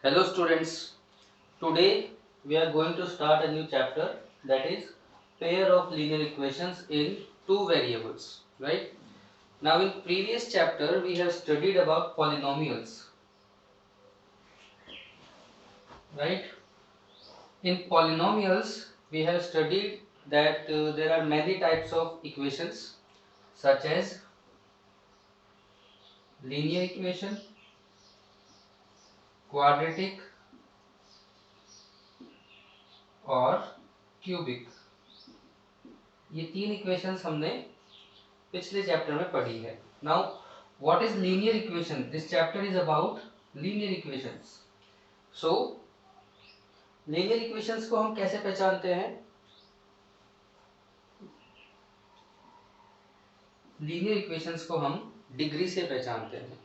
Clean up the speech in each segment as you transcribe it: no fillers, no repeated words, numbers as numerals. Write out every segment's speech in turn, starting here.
Hello students, today we are going to start a new chapter, that is pair of linear equations in two variables, right? Now in previous chapter we have studied about polynomials, right? In polynomials we have studied that there are many types of equations such as linear equation, quadratic और cubic. ये तीन equations हमने पिछले chapter में पढ़ी है। Now what is linear equation? This chapter is about linear equations. So linear equations को हम कैसे पहचानते हैं? लीनियर इक्वेशंस को हम डिग्री से पहचानते हैं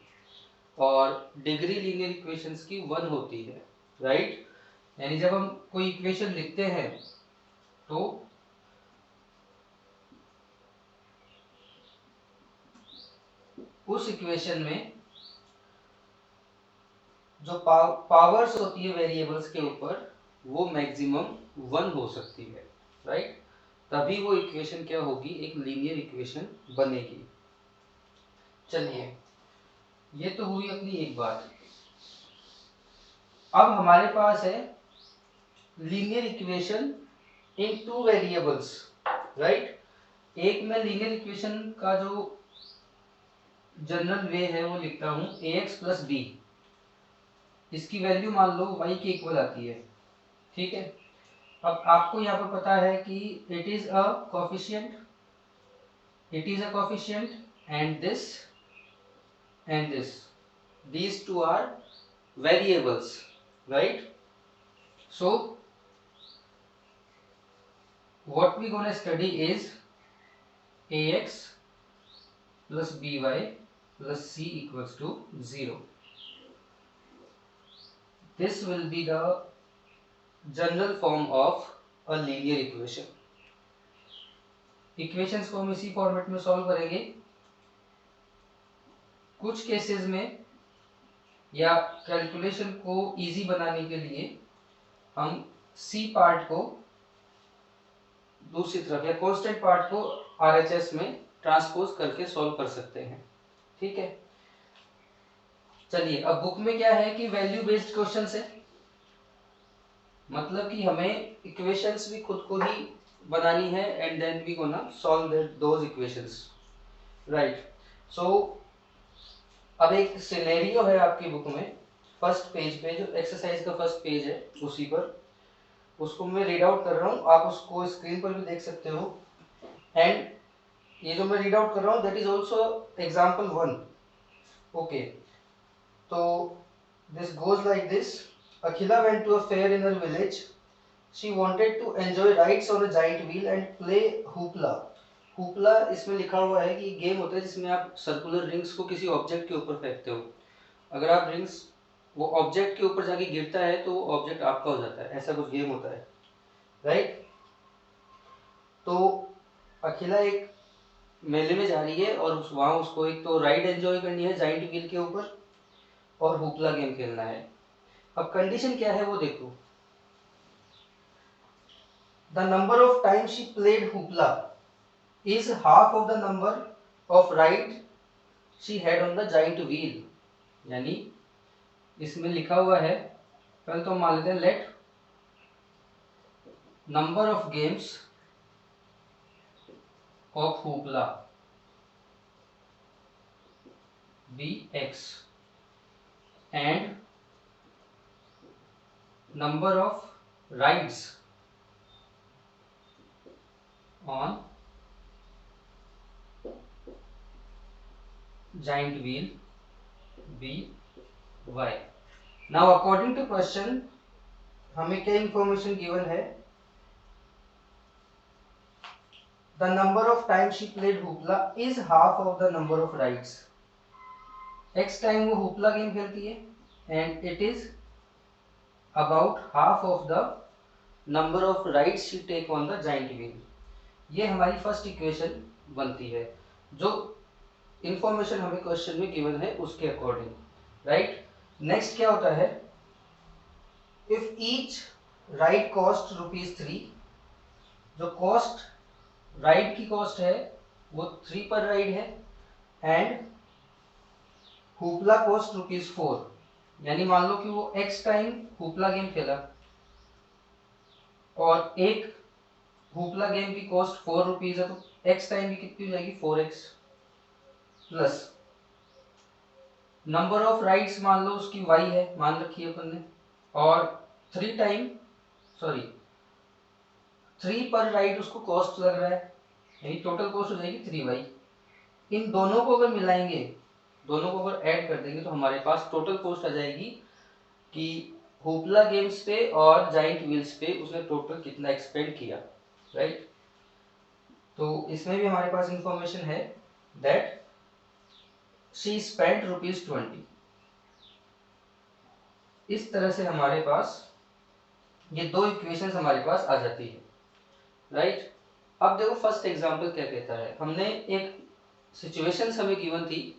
और डिग्री लीनियर इक्वेशंस की 1 होती है, राइट? यानी जब हम कोई इक्वेशन लिखते हैं तो उस इक्वेशन में जो पावर्स होती है वेरिएबल्स के ऊपर वो मैक्सिमम 1 हो सकती है, राइट? तभी वो इक्वेशन क्या होगी? एक लीनियर इक्वेशन बनेगी। चलिए, ये तो हुई अपनी एक बात। अब हमारे पास है linear equation in two variables, right? एक मैं लीनियर इक्वेशन का जो जनरल वे है वो लिखता हूं ax प्लस बी। इसकी वैल्यू मान लो y के इक्वल आती है, ठीक है? अब आपको यहाँ पर पता है कि it is a coefficient and this these two are variables, right? So what we gonna study is ax plus by plus c equals to 0. This will be the general form of a linear equation. Equations को हम इसी format में solve करेंगे। कुछ cases में या calculation को easy बनाने के लिए हम सी पार्ट को दूसरी तरफ या कांस्टेंट पार्ट को आरएचएस में ट्रांसपोज करके सॉल्व कर सकते हैं, ठीक है? चलिए, अब बुक में क्या है कि वैल्यू बेस्ड क्वेश्चंस है, मतलब कि हमें इक्वेशंस भी खुद को ही बनानी है and then we gonna solve those equations, right? So अब एक सिनेरियो है आपकी बुक में, फर्स्ट पेज पे, जो एक्सरसाइज का फर्स्ट पेज है उसी पर, उसको मैं रीड आउट कर रहा हूँ, आप उसको स्क्रीन पर भी देख सकते हो। एंड ये जो मैं रीड आउट कर रहा हूँ that is also example 1, okay? तो this goes like this. Akhila went to a fair in her village. She wanted to enjoy rides on a giant wheel and play hoopla. hoopla इसमें लिखा हुआ है कि game होता है जिसमें आप सर्कुलर रिंग्स को किसी ऑब्जेक्ट के ऊपर फेंकते हो। अगर आप रिंग्स वो ऑब्जेक्ट के ऊपर जाके गिरता है तो वो ऑब्जेक्ट आपका हो जाता है, ऐसा कुछ गेम होता है, राइट? तो अखिला एक मेले में जा रही है और वहाँ उसको एक तो राइड एंजॉय करनी है जाइंट व्हील के ऊपर और हुपला गेम खेलना है। अब कंडीशन क्या है वो देखो। The number of time she played hoopla is half of the number of ride she had on the giant wheel. यानी इसमें लिखा हुआ है, पहले तो मान लेते हैं let number of games of hoopla be X and number of rides on giant wheel by। now according to question हमें क्या इंफॉर्मेशन गिवन है? the number of time she played hoopla is half of the number of rides। x time वो hoopla game खेलती है and it is about half of the number of rides she take on the giant wheel। ये हमारी first equation बनती है जो information हमें question में गिवन है उसके अकॉर्डिंग, राइट? नेक्स्ट क्या होता है? इफ ईच राइड कॉस्ट ₹3, जो कॉस्ट राइड की कॉस्ट है वो 3 पर राइड है, एंड हुपला कॉस्ट ₹4, यानी मान लो कि वो x टाइम हुपला गेम खेला और एक हुपला गेम की कॉस्ट ₹4 है, तो x टाइम की कितनी हो जाएगी 4x, plus number of rides मान लो उसकी y है, मान रखी है अपन ने, और 3 पर राइड उसको कॉस्ट लग रहा है, यानी टोटल कॉस्ट हो जाएगी 3y। इन दोनों को अगर मिलाएंगे, दोनों को अगर ऐड कर देंगे तो हमारे पास टोटल कॉस्ट आ जाएगी कि होपला गेम्स पे और जाइंट व्हील्स पे उसने टोटल कितना एक्सपेंड किया, राइट। तो इसमें भी हमारे पास इंफॉर्मेशन है दैट शी स्पेंट ₹20। इस तरह से हमारे पास ये दो इक्वेशंस हमारे पास आ जाती है, राइट। अब देखो फर्स्ट एग्जांपल क्या कहता है, हमने एक सिचुएशंस हमें गिवन थी,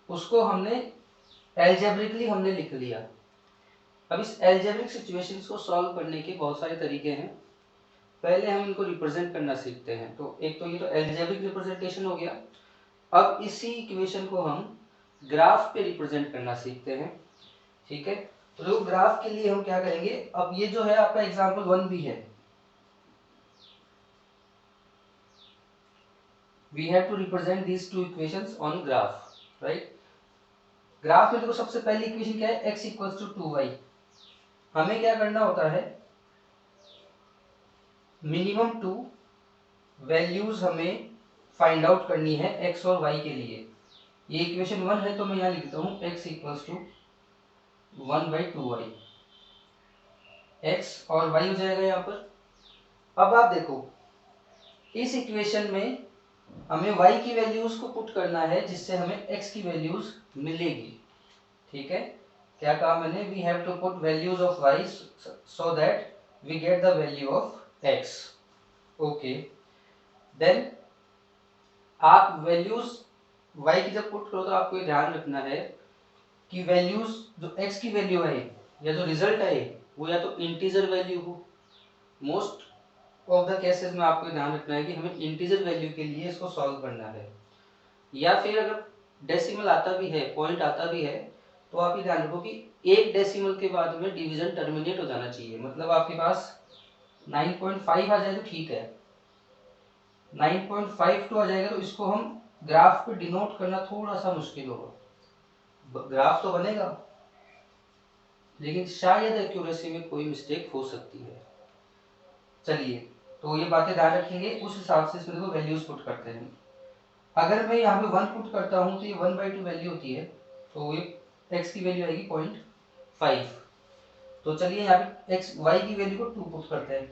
उसको हमने एल्जेब्रिकली हमने लिख लिया। अब इस एल्जेब्रिक सिचुएशंस को सॉल्व करने के बहुत सारे तरीके हैं, पहले हम इनको रिप्रेजेंट करना सीखते हैं। तो एक तो ये तो एल्जेब्रिक रिप्रेजेंटेशन हो गया। अब इसी इक्वेशन को हम ग्राफ पे रिप्रेजेंट करना सीखते हैं, ठीक है। तो ग्राफ के लिए हम क्या करेंगे, अब ये जो है आपका एग्जांपल 1 भी है, we have to represent these two equations on graph, right। Graph में देखो सबसे पहली इक्वेशन क्या है, x इक्वल्स टू 2y। हमें क्या करना होता है, मिनिमम 2 वैल्यूज हमें फाइंड आउट करनी है x और y के लिए। ये इक्वेशन 1 है तो मैं यहाँ लिखता हूँ x equals to 1/2y, x और y हो जाएगा यहाँ पर। अब आप देखो इस इक्वेशन में हमें y की वैल्यूज को पुट करना है जिससे हमें x की वैल्यूज मिलेगी, ठीक है। क्या कहा मैंने, we have to put values of y so that we get the value of x, okay. Then आप वैल्यूज y की जब पुट करो तो आपको ये ध्यान रखना है कि वैल्यूज जो x की वैल्यू है या जो रिजल्ट है वो या तो इंटीजर वैल्यू हो, मोस्ट ऑफ द केसेस में आपको ध्यान रखना है कि हमें इंटीजर वैल्यू के लिए इसको सॉल्व करना है, या फिर अगर डेसिमल आता भी है, पॉइंट आता भी है, तो आप ये ध्यान रखो कि एक डेसिमल के बाद में डिवीजन टर्मिनेट हो जाना चाहिए। मतलब आपके पास 9.5 आ जाए तो ठीक है, 9.52 आ जाएगा तो इसको हम ग्राफ पे डिनोट करना थोड़ा सा मुश्किल होगा। ग्राफ तो बनेगा लेकिन शायद एक्यूरेसी में कोई मिस्टेक हो सकती है। चलिए, तो ये बातें ध्यान रखेंगे, उस हिसाब से इसमें देखो वैल्यूज पुट करते हैं। अगर मैं यहाँ पे 1 पुट करता हूँ तो ये 1/2 वैल्यू होती है, तो ये x की वैल्यू आएगी 0.5। तो चलिए यहाँ पे x y की वैल्यू को 2 पुट करते हैं।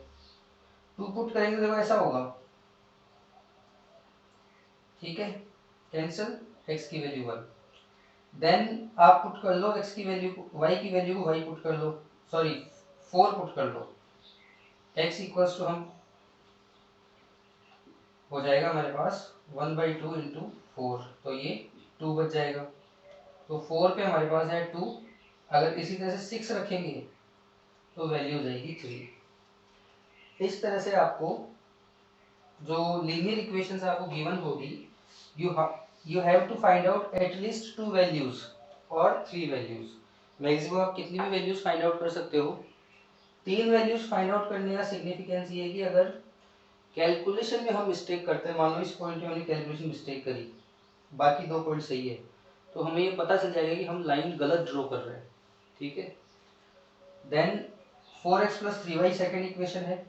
2 पुट करेंगे तो देखो ऐसा होगा, ठीक है, कैंसिल, x की वैल्यू 1। देन आप पुट कर लो x की वैल्यू को, y की वैल्यू को y पुट कर लो, सॉरी 4 पुट कर लो, x इक्वल्स टू हम हो जाएगा हमारे पास 1/2 इंटू 4, तो ये 2 बच जाएगा। तो 4 पे हमारे पास है 2, अगर इसी तरह से 6 रखेंगे तो वैल्यू हो जाएगी 3। इस तरह से आपको जो लीनियर इक्वेशंस आपको गिवन होगी, you have to find out at least 2 values और 3 वैल्यूज। मैक्सिमम आप कितनी भी वैल्यूज फाइंड आउट कर सकते हो। 3 वैल्यूज फाइंड आउट करने का सिग्निफिकेंस ये है कि अगर कैलकुलेशन में हम मिस्टेक करते हैं, मान लो इस पॉइंट में हमने कैलकुलेशन मिस्टेक करी, बाकी 2 पॉइंट सही है, तो हमें ये पता चल जाएगा कि हम लाइन गलत ड्रॉ कर रहे हैं, ठीक है। Then 4x plus 3y second equation है,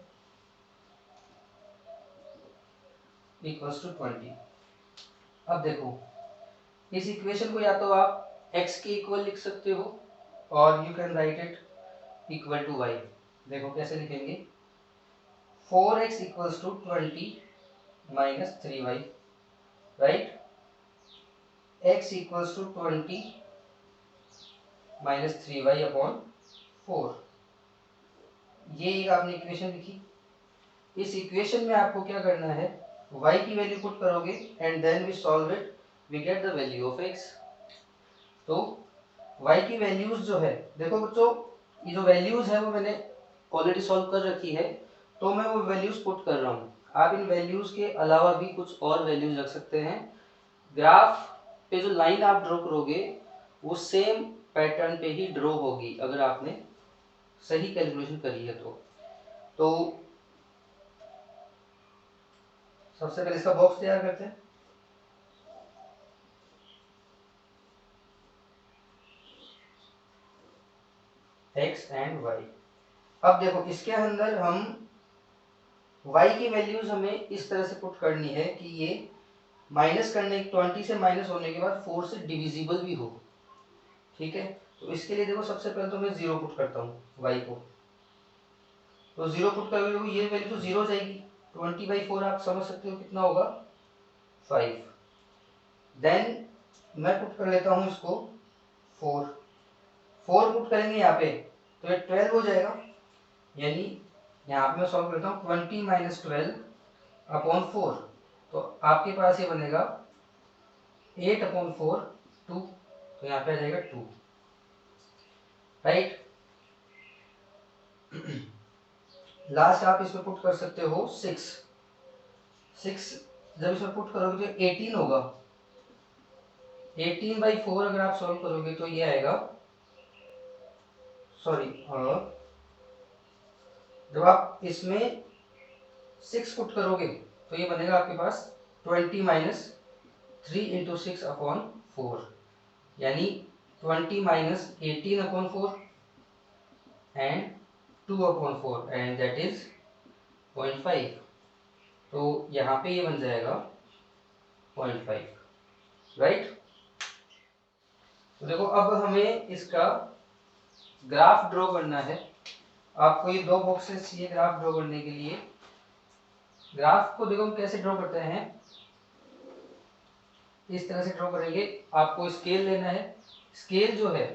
इक्वल्स टू 20। अब देखो इस इक्वेशन को या तो आप x के इक्वल लिख सकते हो और you can write it equal to y। देखो कैसे लिखेंगे, 4x equals to 20 minus 3y, right. x equals to 20 minus 3y upon 4, ये एक आपने इक्वेशन लिखी। इस इक्वेशन में आपको क्या करना है, y की वैल्यू पुट करोगे and then we solve it, we get the value of x। तो y की वैल्यूज जो है, देखो बच्चों ये जो वैल्यूज है वो मैंने ऑलरेडी सॉल्व कर रखी है, तो मैं वो वैल्यूज पुट कर रहा हूँ। आप इन वैल्यूज के अलावा भी कुछ और वैल्यूज रख सकते हैं। ग्राफ पे जो लाइन आप ड्रॉ करोगे वो सेम पैटर्न पे ही ड्रॉ होगी अगर आपने सही कैलकुलेशन करी है तो सबसे पहले इसका बॉक्स तैयार करते हैं। X and y. अब देखो इसके अंदर हम y की वैल्यूज हमें इस तरह से पुट करनी है कि ये माइनस करने 20 से माइनस होने के बाद 4 से डिविजिबल भी हो। ठीक है, तो इसके लिए देखो सबसे पहले तो मैं 0 पुट करता हूँ y को, तो 0 पुट करोगे तो ये वैल्यू तो 0 हो जाएगी। 20/4 आप समझ सकते हो कितना होगा, 5। देन मैं पुट कर लेता हूँ इसको 4 पुट करेंगे यहाँ पे तो ये 12 हो जाएगा। यानी यहाँ पे मैं सॉल्व करता हूँ 20 - 12/4, तो आपके पास ये बनेगा 8/4 2, तो यहाँ पे आ जाएगा 2, राइट। लास्ट आप इसमें पुट कर सकते हो 6 जब इसमें पुट करोगे तो 18 होगा। 18/4 अगर आप सॉल्व करोगे तो ये आएगा, सॉरी, जब आप इसमें 6 पुट करोगे तो ये बनेगा आपके पास 20 - 3 × 6/4, यानी 20 - 18/4 एंड 2/4 एंड दैट इज 0.5। तो यहाँ पे ये बन जाएगा 0.5, राइट। तो देखो अब हमें इसका ग्राफ ड्रॉ करना है। आपको ये 2 बॉक्सेस चाहिए ग्राफ ड्रॉ करने के लिए। ग्राफ को देखो हम कैसे ड्रॉ करते हैं, इस तरह से ड्रॉ करेंगे। आपको स्केल लेना है। स्केल जो है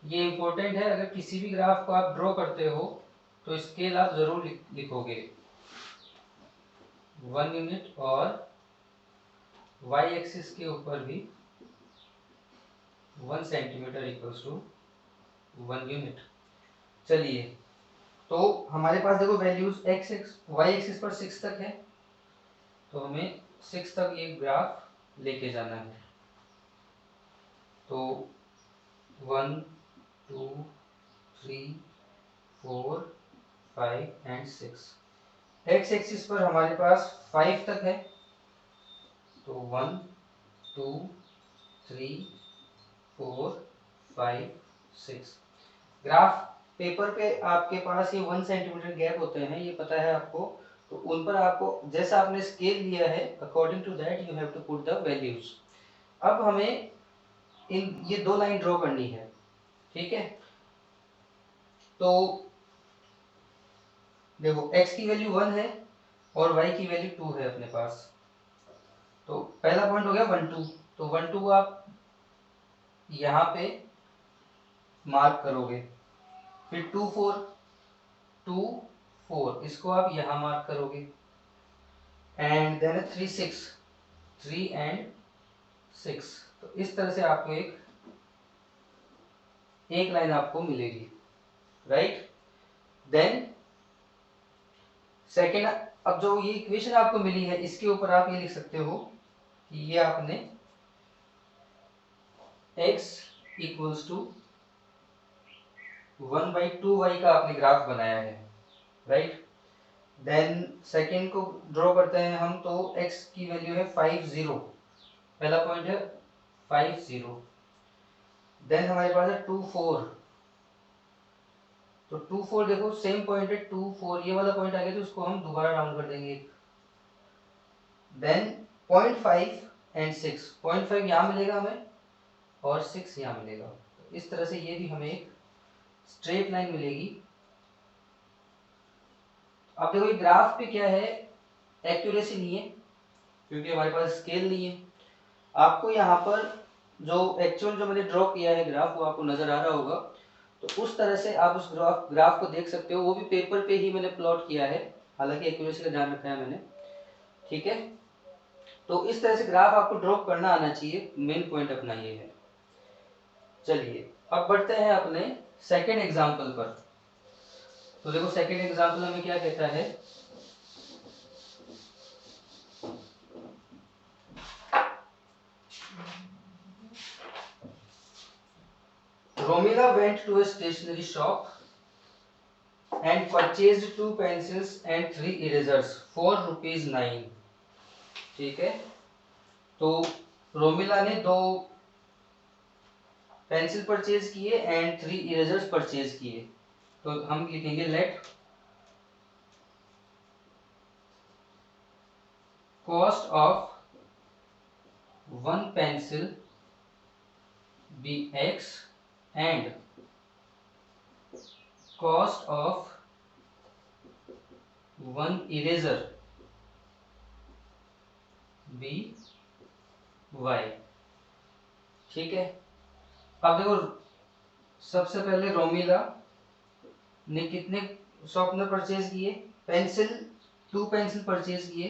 ये इंपॉर्टेंट है, अगर किसी भी ग्राफ को आप ड्रॉ करते हो तो स्केल आप जरूर लिखोगे 1 यूनिट, और y एक्सिस के ऊपर भी 1 सेंटीमीटर = 1 यूनिट। चलिए, तो हमारे पास देखो वैल्यूज y एक्सिस पर 6 तक है, तो हमें 6 तक ये ग्राफ लेके जाना है। तो 1 2 3 4 5 एंड 6। x एक्सिस पर हमारे पास 5 तक है, तो 1 2 3 4 5 6। ग्राफ पेपर पे आपके पास ये 1 सेंटीमीटर गैप होते हैं, ये पता है आपको। तो उन पर आपको जैसा आपने स्केल लिया है according to that you have to put the values. अब हमें ये 2 लाइन ड्रॉ करनी है, ठीक है। तो देखो x की वैल्यू 1 है और y की वैल्यू 2 है अपने पास। तो पहला पॉइंट हो गया 1 2, तो 1 2 आप यहाँ पे मार्क करोगे। फिर 2 4 इसको आप यहाँ मार्क करोगे। And then 3 6 3 and 6। तो इस तरह से आपको एक लाइन आपको मिलेगी, राइट। देन सेकेंड, अब जो ये इक्वेशन आपको मिली है इसके ऊपर आप ये लिख सकते हो कि ये आपने x = 1/2y का आपने ग्राफ बनाया है, राइट। देन सेकेंड को ड्रॉ करते हैं हम, तो x की वैल्यू है 50, पहला पॉइंट है 50। देन हमारे पास है 2 4, तो 2 4 देखो सेम पॉइंट है 2 4, ये वाला पॉइंट आ गया तो उसको हम दोबारा राउंड कर देंगे। देन 0.5 एंड 6, 0.5 यहाँ मिलेगा हमें और 6 यहाँ मिलेगा। तो इस तरह से ये भी हमें एक स्ट्रेट लाइन मिलेगी। अब देखो ये ग्राफ पे क्या है, एक्यूरेसी नहीं है क्योंकि हमारे पास स्केल नहीं है। आपको यहाँ पर जो एक्चुअल जो मैंने ड्रॉ किया है ग्राफ वो आपको नजर आ रहा होगा, तो उस तरह से आप उस ग्राफ को देख सकते हो। वो भी पेपर पे ही मैंने प्लॉट किया है, हालांकि एक्यूरेसी का ध्यान रखा है मैंने, ठीक है। तो इस तरह से ग्राफ आपको ड्रॉ करना आना चाहिए, मेन पॉइंट अपना ये है। चलिए अब बढ़ते हैं अपने सेकेंड एग्जाम्पल पर। तो देखो सेकेंड एग्जाम्पल हमें क्या कहता है, Romila went to a stationery shop and purchased 2 pencils and 3 erasers for ₹9। ठीक है, तो रोमिला ने 2 पेंसिल परचेज किए एंड 3 इरेजर्स परचेज किए। तो हम लिखेंगे let cost of 1 pencil be X and cost of 1 eraser be Y। ठीक है, अब देखो सबसे पहले रोमिला ने कितने शॉर्पनर परचेज किए, पेंसिल 2 पेंसिल परचेज किए,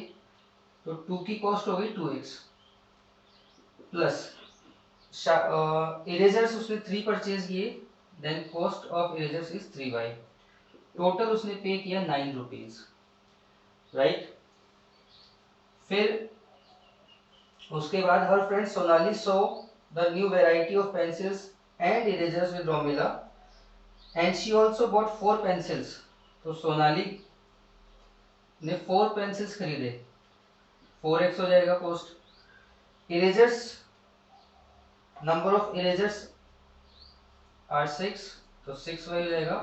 तो 2 की कॉस्ट हो गई 2x प्लस इरेजर्स उसने 3 परचेज किए, then cost of erasers is 3y। Total उसने पे किया 9 रुपीज, राइट। फिर उसके बाद हर friend Sonali so the new variety of pencils and erasers with Romila and she also bought 4 pencils. तो सोनाली ने 4 पेंसिल्स खरीदे, 4x हो जाएगा cost. Erasers, number of erasers are 6, तो 6y हो जाएगा,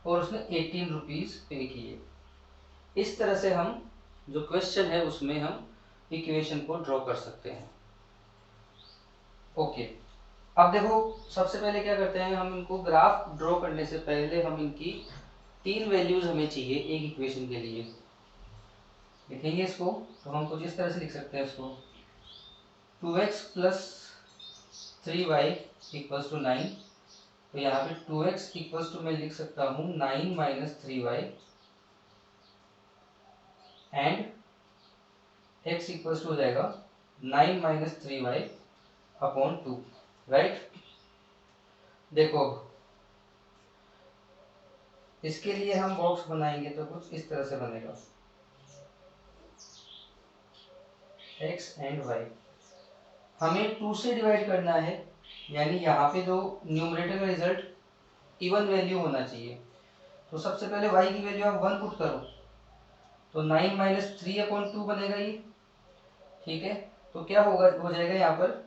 और उसने 18 रुपीज पे किए। इस तरह से हम जो क्वेश्चन है उसमें हम इक्वेशन को ड्रॉ कर सकते हैं। ओके, अब देखो सबसे पहले क्या करते हैं, हम इनको ग्राफ ड्रॉ करने से पहले हम इनकी 3 वैल्यूज हमें चाहिए एक इक्वेशन के लिए। लिखेंगे इसको, तो हम कुछ इस तरह से लिख सकते हैं इसको, 2x plus 3y equals to 9। तो यहाँ पे 2x इक्वल्स टू मैं लिख सकता हूँ 9 minus 3y and x equals to हो जाएगा 9 माइनस 3y अपॉन 2, राइट। देखो इसके लिए हम बॉक्स बनाएंगे तो कुछ इस तरह से बनेगा, x एंड y हमें 2 से डिवाइड करना है, यानी यहाँ पे जो न्यूमरेटर का रिजल्ट इवन वैल्यू होना चाहिए। तो सबसे पहले y की वैल्यू आप 1 पुट करो, तो 9 माइनस 3 अपॉन 2 बनेगा ये। ठीक है, तो क्या होगा, हो जाएगा यहाँ पर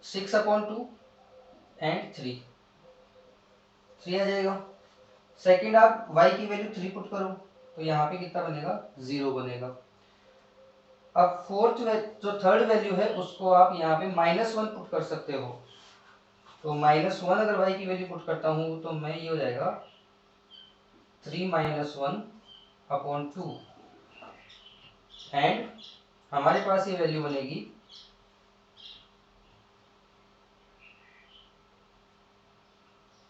6 अपॉन 2 एंड 3 आ जाएगा। सेकंड आप y की वैल्यू 3 पुट करो, तो यहाँ पे कितना बनेगा, 0 बनेगा। अब फोर्थ जो थर्ड वैल्यू है उसको आप यहाँ पे -1 पुट कर सकते हो, तो -1 अगर y की वैल्यू पुट करता हूँ तो मैं ये हो जाएगा 3 माइनस 1 अपॉन 2 एंड हमारे पास ये वैल्यू बनेगी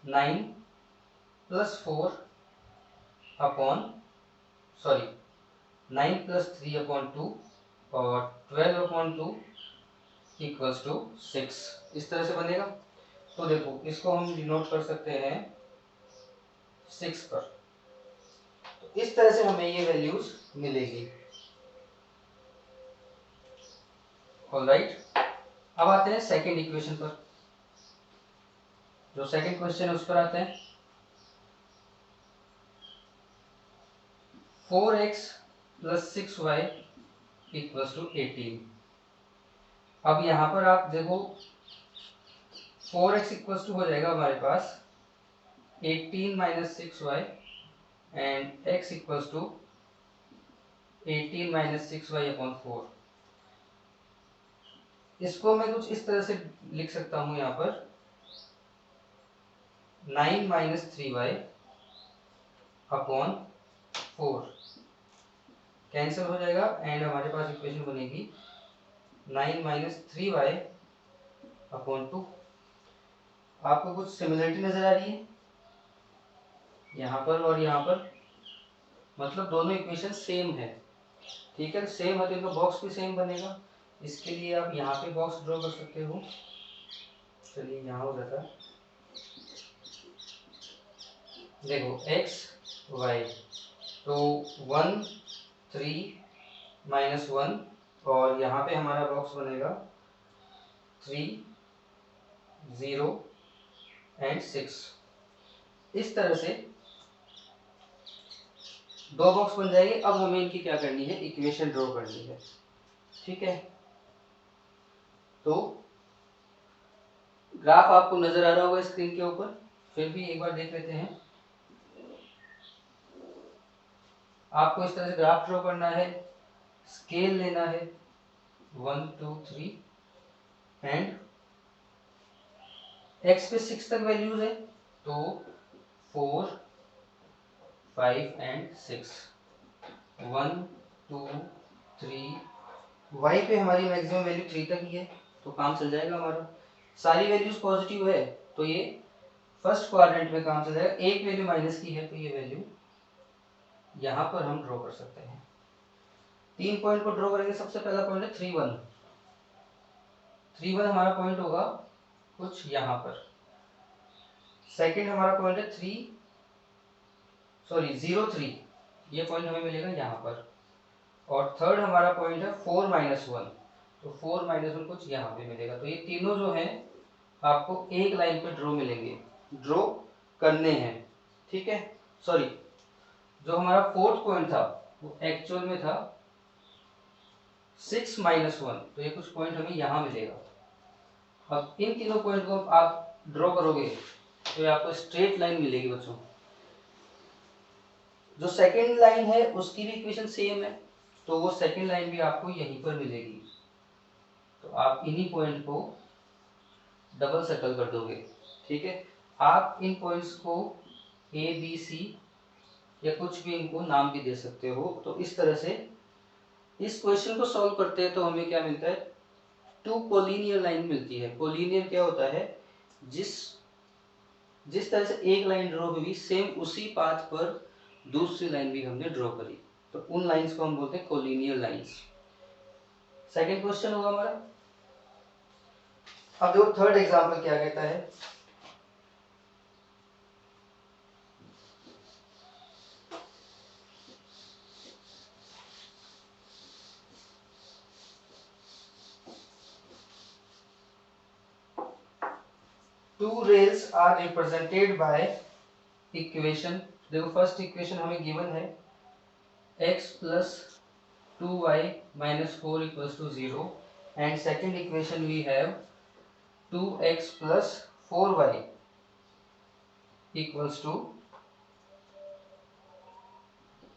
9 प्लस 4 अपॉन 9 प्लस 3 अपॉन 2 और 12 अपॉन 2 इक्वल्स टू 6, इस तरह से बनेगा। तो देखो इसको हम डिनोट कर सकते हैं 6 पर, तो इस तरह से हमें ये वैल्यूज मिलेगी। ऑलराइट, अब आते हैं सेकंड इक्वेशन पर। जो सेकंड क्वेश्चन है उस पर आते हैं। 4x plus 6y equals to 18। अब यहाँ पर आप देखो 4x इक्वल्स टू हो जाएगा हमारे पास 18 minus 6y and x equals to 18 minus 6y upon 4। इसको मैं कुछ इस तरह से लिख सकता हूँ, यहाँ पर 9 माइनस 3y अपॉन 4 कैंसिल हो जाएगा एंड हमारे पास इक्वेशन बनेगी 9 माइनस 3y अपॉन 2। आपको कुछ सिमिलरिटी नजर आ रही है यहाँ पर और यहाँ पर, मतलब दोनों इक्वेशन सेम है। ठीक है, सेम है तो इनका बॉक्स भी सेम बनेगा। इसके लिए आप यहाँ पे बॉक्स ड्रॉ कर सकते हो। चलिए यहाँ हो जाता है, देखो x y, तो 1 3 -1, और यहाँ पे हमारा बॉक्स बनेगा 3 0 एंड 6। इस तरह से दो बॉक्स बन जाएंगे। अब हमें इनकी क्या करनी है, इक्वेशन ड्रॉ करनी है। ठीक है, तो ग्राफ आपको नजर आ रहा होगा स्क्रीन के ऊपर, फिर भी एक बार देख लेते हैं। आपको इस तरह से ग्राफ ड्रॉ करना है, स्केल लेना है 1 2 3 एंड x पे 6 तक वैल्यूज है, तो 4 5 एंड 6, 1 2 3। y पे हमारी मैक्सिमम वैल्यू 3 तक ही है, तो काम चल जाएगा हमारा। सारी वैल्यूज पॉजिटिव है तो ये फर्स्ट क्वाड्रेंट में काम चल जाएगा। एक वैल्यू माइनस की है तो ये वैल्यू यहाँ पर हम ड्रॉ कर सकते हैं। 3 पॉइंट को ड्रॉ करेंगे। सबसे पहला पॉइंट है 3 1, 3 1 हमारा पॉइंट होगा कुछ यहाँ पर। सेकंड हमारा पॉइंट है 0 3, ये पॉइंट हमें मिलेगा यहाँ पर। और थर्ड हमारा पॉइंट है 4 -1, तो 4 -1 कुछ यहाँ पे मिलेगा। तो ये तीनों जो हैं आपको एक लाइन पे ड्रॉ मिलेंगे, ड्रॉ करने हैं। ठीक है, सॉरी, जो हमारा फोर्थ पॉइंट था वो एक्चुअल में था 6 -1, तो ये कुछ पॉइंट हमें यहाँ मिलेगा। अब इन तीनों पॉइंट को आप ड्रॉ करोगे तो ये आपको स्ट्रेट लाइन मिलेगी बच्चों। जो सेकेंड लाइन है उसकी भी इक्वेशन सेम है, तो वो सेकेंड लाइन भी आपको यहीं पर मिलेगी। तो आप इन्हीं पॉइंट को डबल सर्कल कर दोगे। ठीक है, आप इन पॉइंट्स को ए बी सी या कुछ भी इनको नाम भी दे सकते हो। तो इस तरह से इस क्वेश्चन को सॉल्व करते हैं तो हमें क्या मिलता है, 2 कोलिनियर लाइन मिलती है। कोलिनियर क्या होता है, जिस तरह से एक लाइन ड्रॉ हुई सेम उसी पाथ पर दूसरी लाइन भी हमने ड्रॉ करी, तो उन लाइंस को हम बोलते हैं कोलिनियर लाइंस। सेकंड क्वेश्चन होगा हमारा। अब देखो थर्ड एग्जांपल क्या कहता है। Two rails are represented by equation. देखो फर्स्ट इक्वेशन हमें गिवन है x plus 2y minus 4 equals to 0, and second equation we have 2x plus 4y equals to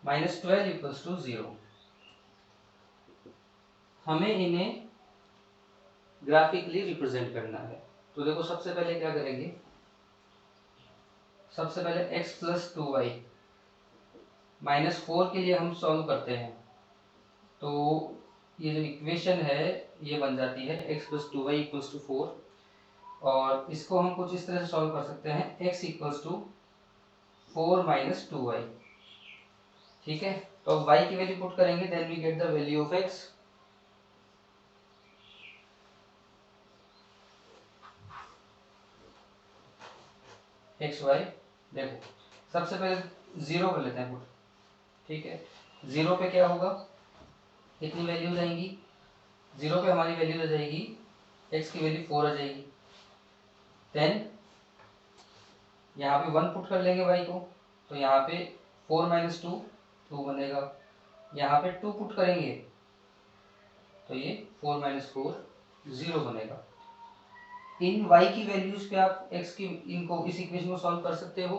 minus 12 equals to 0। हमें इन्हें ग्राफिकली रिप्रेजेंट करना है। तो देखो सबसे पहले क्या करेंगे, सबसे पहले x plus 2y माइनस 4 के लिए हम सॉल्व करते हैं। तो ये जो इक्वेशन है ये बन जाती है x plus 2y equals to 4, और इसको हम कुछ इस तरह से सॉल्व कर सकते हैं x equals to 4 minus 2y। ठीक है, तो अब y की वैल्यू पुट करेंगे, then we get the value of x। X y, देखो सबसे पहले 0 कर लेते हैं पुट। ठीक है, 0 पे क्या होगा, कितनी वैल्यूज आएंगी, 0 पे हमारी वैल्यू आ जाएगी x की वैल्यू 4 आ जाएगी। देन यहाँ पे 1 पुट कर लेंगे y को, तो यहाँ पे 4 minus 2 2 बनेगा। यहाँ पे 2 पुट करेंगे तो ये 4 minus 4 0 बनेगा। इन y की वैल्यूज पे आप x की इनको इस इक्वेशन को सॉल्व कर सकते हो,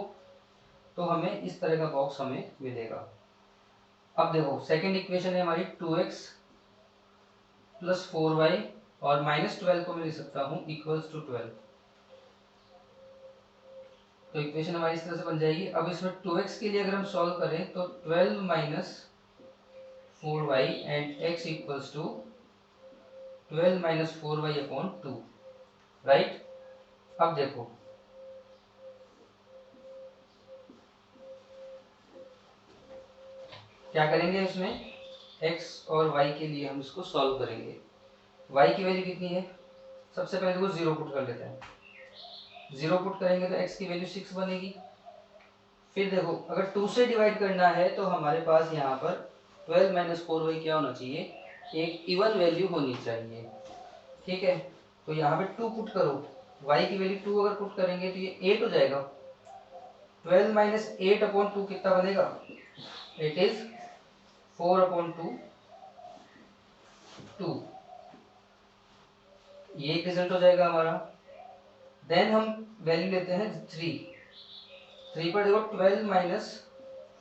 तो हमें इस तरह का बॉक्स हमें मिलेगा। अब देखो सेकंड इक्वेशन है हमारी 2x प्लस 4y, और माइनस 12 को मैं लिख सकता हूँ इक्वल्स टू 12। तो इक्वेशन हमारी इस तरह से बन जाएगी। अब इसमें 2x के लिए अगर हम सॉल्व करें तो 12 minus 4y and x equals to 12 minus 4y upon 2, right. अब देखो क्या करेंगे, इसमें x और y के लिए हम इसको सॉल्व करेंगे। y की वैल्यू कितनी है, सबसे पहले वो 0 पुट कर लेते हैं। 0 पुट करेंगे तो x की वैल्यू 6 बनेगी। फिर देखो अगर 2 से डिवाइड करना है तो हमारे पास यहाँ पर 12 माइनस 4y क्या होना चाहिए, एक इवन वैल्यू होनी चाहिए, ठीक है। तो यहाँ पे 2 पुट करो, y की वैल्यू 2 अगर पुट करेंगे तो ये 8 हो जाएगा। 12 माइनस 8 अपॉन 2 कितना बनेगा, इट इज 4 अपॉन 2, ये एक रिजल्ट हो जाएगा हमारा। देन हम वैल्यू लेते हैं 3 पर देखो 12 माइनस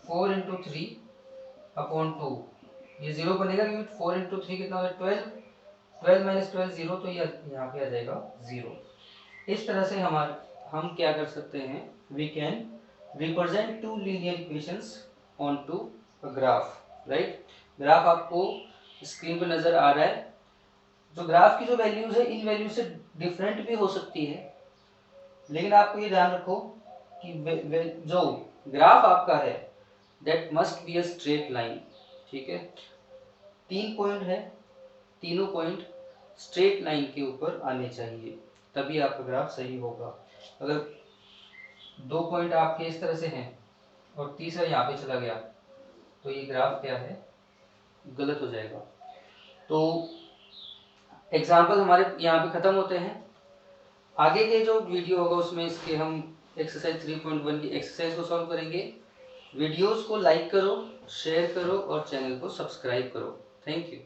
4 इंटू 3 अपॉन 2, ये 0 बनेगा क्योंकि 4 इंटू 3 कितना होगा 12, 12 माइनस 12 0, तो ये यहाँ पे आ जाएगा 0। इस तरह से हम क्या कर सकते हैं, we can represent two linear equations on to a graph, right. Graph आपको स्क्रीन पर नजर आ रहा है। जो ग्राफ की जो वैल्यूज है इन वैल्यू से डिफरेंट भी हो सकती है, लेकिन आपको ये ध्यान रखो कि जो ग्राफ आपका है that must be a straight line, ठीक है। 3 पॉइंट है, तीनों पॉइंट स्ट्रेट लाइन के ऊपर आने चाहिए, तभी आपका ग्राफ सही होगा। अगर 2 पॉइंट आपके इस तरह से हैं और तीसरा यहाँ पे चला गया तो ये ग्राफ क्या है, गलत हो जाएगा। तो एग्जाम्पल हमारे यहाँ पे खत्म होते हैं। आगे के जो वीडियो होगा उसमें इसके हम एक्सरसाइज 3.1 की एक्सरसाइज को सॉल्व करेंगे। वीडियोस को लाइक करो, शेयर करो और चैनल को सब्सक्राइब करो। Thank you.